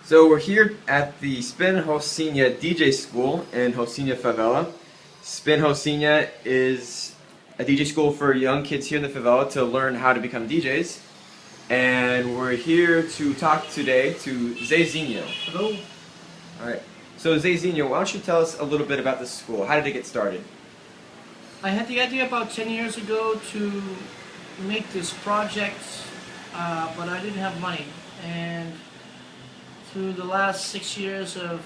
So we're here at the Spin Rocinha DJ school in Rocinha, Favela. Spin Rocinha is a DJ school for young kids here in the favela to learn how to become DJs. And we're here to talk today to Zezinho. Hello. Alright, so Zezinho, why don't you tell us a little bit about this school? How did it get started? I had the idea about 10 years ago to make this project, but I didn't have money. And through the last 6 years of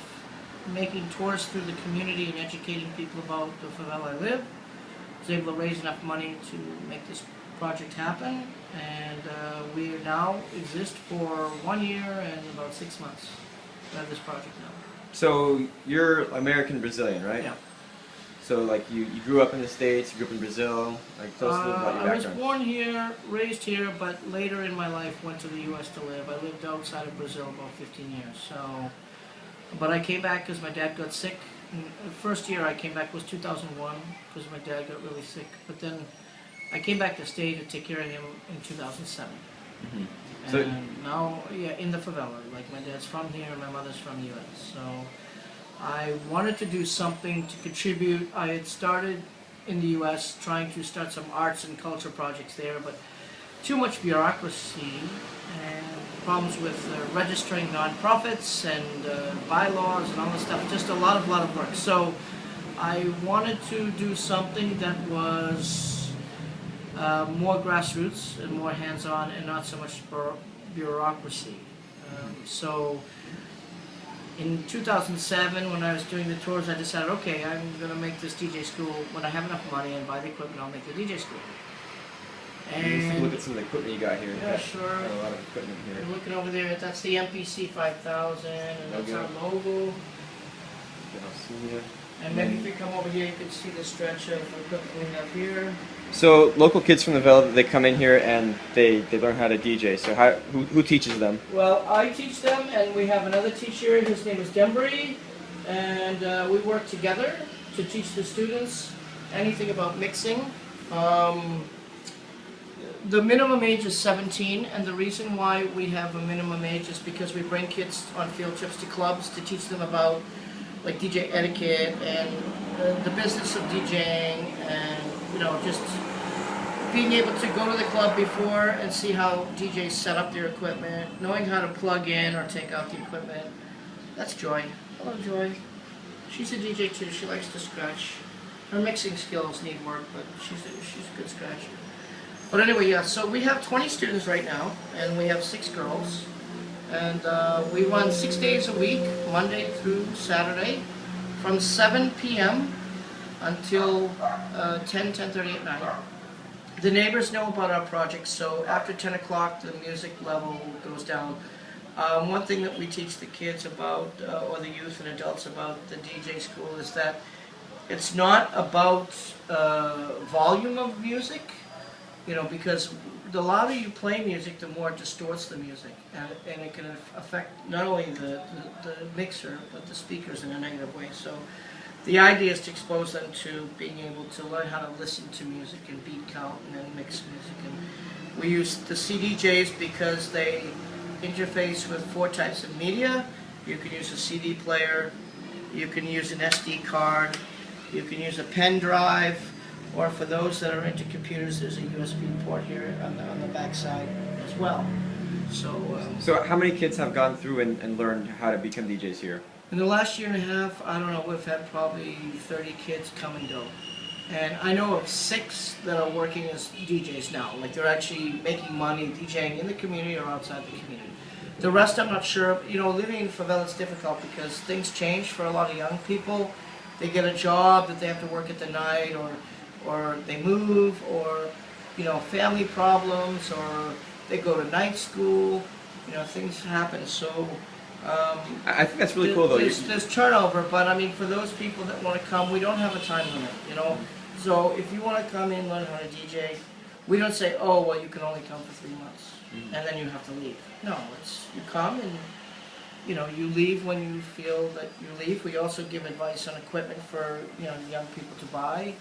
making tours through the community and educating people about the favela I live, I was able to raise enough money to make this project happen. And we now exist for 1 year and about 6 months. We have this project now. So you're American Brazilian, right? Yeah. So like you grew up in the States, you grew up in Brazil. Like tell us a little about your I was background. born here, raised here, but later in my life went to the U.S. to live. I lived outside of Brazil about 15 years. So, but I came back because my dad got sick. And the first year I came back was 2001 because my dad got really sick. But then I came back to stay to take care of him in 2007. Mm-hmm. And now, yeah, in the favela. Like my dad's from here, my mother's from the U.S. So I wanted to do something to contribute. I had started in the U.S. trying to start some arts and culture projects there, but too much bureaucracy and problems with registering nonprofits and bylaws and all this stuff. Just a lot of work. So I wanted to do something that was more grassroots and more hands-on and not so much bureaucracy. So in 2007, when I was doing the tours, I decided, okay, I'm going to make this DJ school. When I have enough money and buy the equipment, I'll make the DJ school. And let's look at some of the equipment you got here. Yeah, sure. Got a lot of equipment here. You're looking over there, that's the MPC 5000, and that's our logo. And maybe if you come over here, you can see the stretch of equipment we have here. So local kids from the Villa, they come in here and they learn how to DJ. So who teaches them? Well, I teach them, and we have another teacher. His name is Dembry, and we work together to teach the students anything about mixing. The minimum age is 17, and the reason why we have a minimum age is because we bring kids on field trips to clubs to teach them about like DJ etiquette and the business of DJing, and just being able to go to the club before and see how DJs set up their equipment, knowing how to plug in or take out the equipment. That's Joy. Hello, Joy. She's a DJ too. She likes to scratch. Her mixing skills need work, but she's a good scratcher. But anyway, yeah, so we have 20 students right now, and we have 6 girls. And we run 6 days a week, Monday through Saturday, from 7 p.m. until 10:30 at night. The neighbors know about our project, so after 10 o'clock the music level goes down. One thing that we teach the kids about, or the youth and adults about the DJ school, is that it's not about volume of music, because the louder you play music, the more it distorts the music, and it can affect not only the mixer, but the speakers in a negative way. So the idea is to expose them to being able to learn how to listen to music and beat count and then mix music. And we use the CDJs because they interface with 4 types of media. You can use a CD player, you can use an SD card, you can use a pen drive, or for those that are into computers, there's a USB port here on the back side as well. So how many kids have gone through and learned how to become DJs here? In the last year and a half, I don't know, we've had probably 30 kids come and go. And I know of 6 that are working as DJs now. Like they're actually making money DJing in the community or outside the community. The rest I'm not sure. Living in favela is difficult because things change for a lot of young people. They get a job that they have to work at the night, or they move, or family problems, or they go to night school. Things happen. So I think that's really cool though. There's turnover, but I mean, for those people that want to come, we don't have a time limit. So if you want to come in and learn how to DJ, we don't say, oh well, you can only come for 3 months and then you have to leave. No, it's you come and you leave when you feel that you leave. We also give advice on equipment for young people to buy.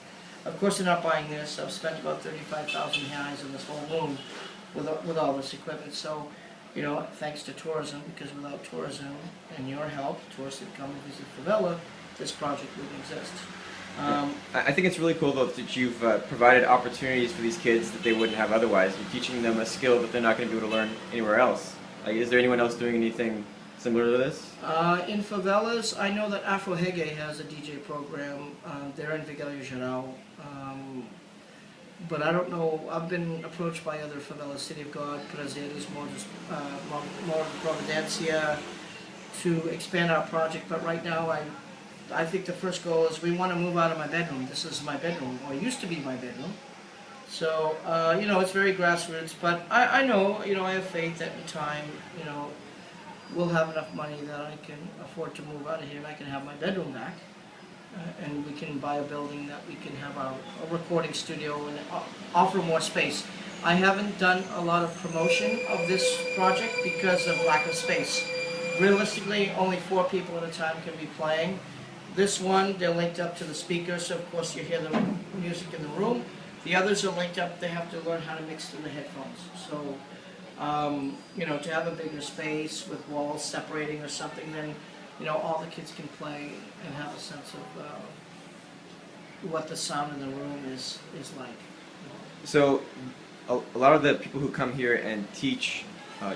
Of course, they're not buying this. I've spent about 35,000 reais in this whole room with all this equipment. So you know, thanks to tourism, because without tourism and your help, tourists that come and visit Favela, this project wouldn't exist. I think it's really cool though that you've provided opportunities for these kids that they wouldn't have otherwise. You're teaching them a skill that they're not going to be able to learn anywhere else. Like, is there anyone else doing anything similar to this? In favelas, I know that Afro Hege has a DJ program. They're in Vigela Geral. But I don't know, I've been approached by other favelas, City of God, Prazeres, more Providencia, to expand our project. But right now, I think the first goal is we want to move out of my bedroom. This is my bedroom, or it used to be my bedroom. So, you know, it's very grassroots, but I know, you know, I have faith that in time, you know, we'll have enough money that I can afford to move out of here and I can have my bedroom back. And we can buy a building that we can have a recording studio and offer more space. I haven't done a lot of promotion of this project because of lack of space. Realistically, only 4 people at a time can be playing. This one, they're linked up to the speakers, so of course you hear the music in the room. The others are linked up, they have to learn how to mix through the headphones. So, you know, to have a bigger space with walls separating or something, then, you know, all the kids can play and have a sense of what the sound in the room is like. So, a lot of the people who come here and teach,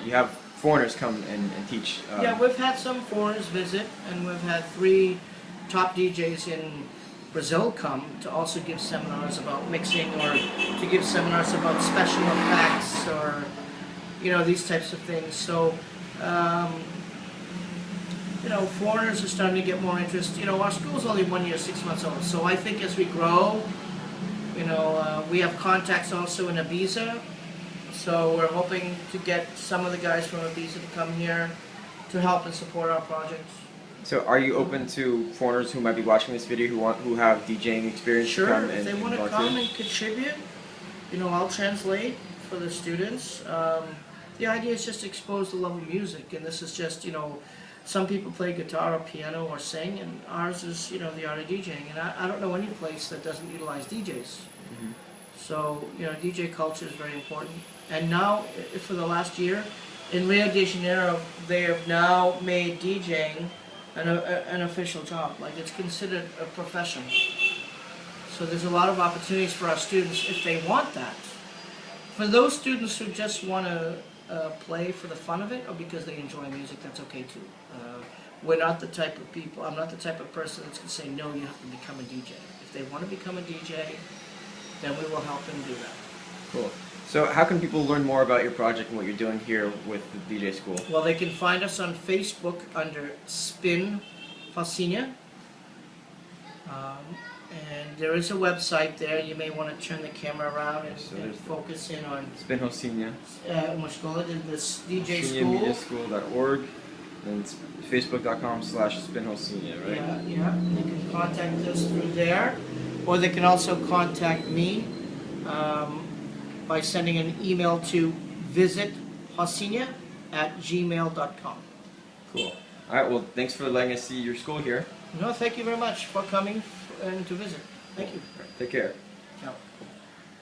you have foreigners come and teach. Yeah, we've had some foreigners visit, and we've had 3 top DJs in Brazil come to also give seminars about mixing, or to give seminars about special effects, or, you know, these types of things. So, you know, foreigners are starting to get more interest. You know, our school's only 1 year, 6 months old, so I think as we grow, you know, we have contacts also in Ibiza, so we're hoping to get some of the guys from Ibiza to come here to help and support our project. So, are you open to foreigners who might be watching this video who have DJing experience Sure, to come if and they want to volunteer? come and contribute, you know, I'll translate for the students. The idea is just to expose the love of music, and this is just, you know, some people play guitar or piano or sing, and ours is, you know, the art of DJing. And I don't know any place that doesn't utilize DJs. Mm-hmm. So, you know, DJ culture is very important. And now, for the last year, in Rio de Janeiro, they have now made DJing an official job. Like, it's considered a profession. So there's a lot of opportunities for our students if they want that. For those students who just want to play for the fun of it, or because they enjoy music, that's okay too. We're not the type of people, I'm not the type of person that's going to say, no, you have to become a DJ. If they want to become a DJ, then we will help them do that. Cool. So how can people learn more about your project and what you're doing here with the DJ School? Well, they can find us on Facebook under Spin Rocinha. And there is a website there. You may want to turn the camera around and focus in on Spin Rocinha. Uma escola, this DJ School. MediaSchool.org, and it's facebook.com/Spin Rocinha, right? Yeah, yeah. They can contact us through there, or they can also contact me by sending an email to visitrocinha@gmail.com. Cool. All right. Well, thanks for letting us see your school here. No, thank you very much for coming and to visit. Thank you. All right, take care.